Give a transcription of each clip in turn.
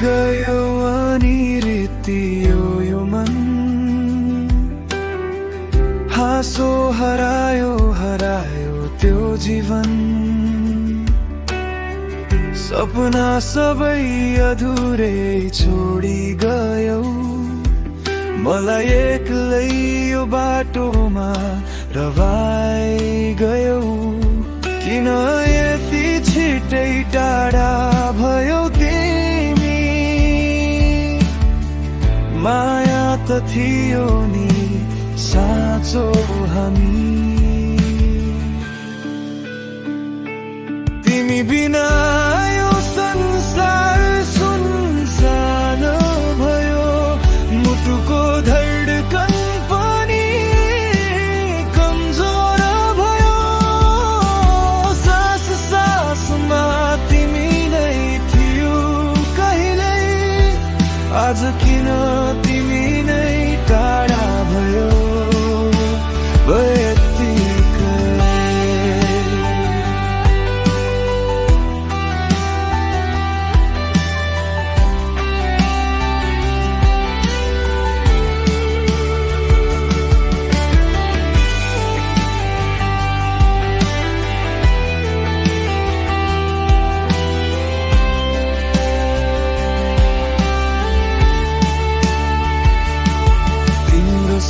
गयो अनि रित्तियो यो मन, हाँसो हरायो हरायो त्यो जीवन, सपना सबै अधुरै छोडी गयौ, मलाई एक्लै यो बाटोमा रवाई गयौ। किन यति छिटै टाढा भयो तिमी, माया त थियो नि साँचो हामी। तिमी बिना यो संसार सुनसान भयो, मुटुको धड्कन पनि कमजोर भयो। सास सासमा तिमी नै थियौ कहिल्यै, आज किन तिमी नै टाढा भयो यत्तिकै।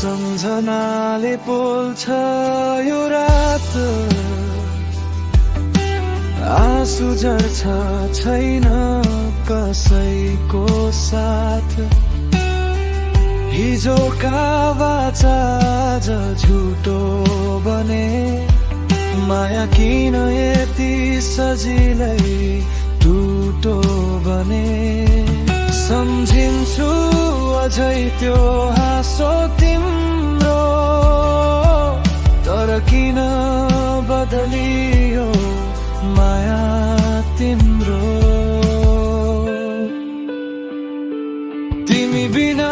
सम्झनाले पोल्छ यो रात, आँसु झर्छ छैन कसैको साथ। हिजोका वाचा आज झुटो बने, माया किन यति सजिलै टुटो बने। सम्झिन्छु अझै त्यो हाँसो तिम्रो, तर किन बदलियो माया तिम्रो। तिमी बिना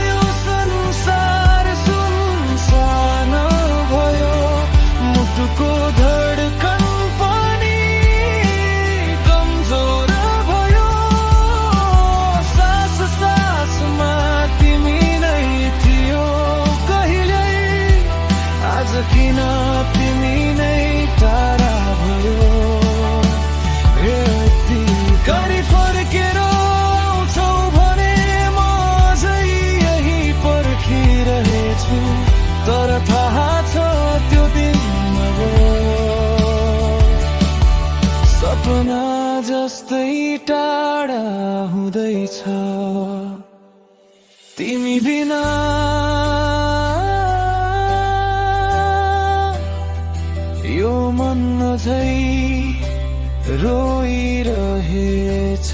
यो संसार सुनसान भयो, मुटुको धड्कन पनि कमजोर भयो। सास सासमा तिमी नै थियौ कहिल्यै, आज किन तिमी नै टाढा भयो यत्तिकै। फर्केर आउँछौ भने म अझै यही पर्खिरहेछु, तर थाहा छ त्यो दिन सपना जस्तै टाढा हुँदैछ तिमी बिना। यो मन अझै रोइरहेछ।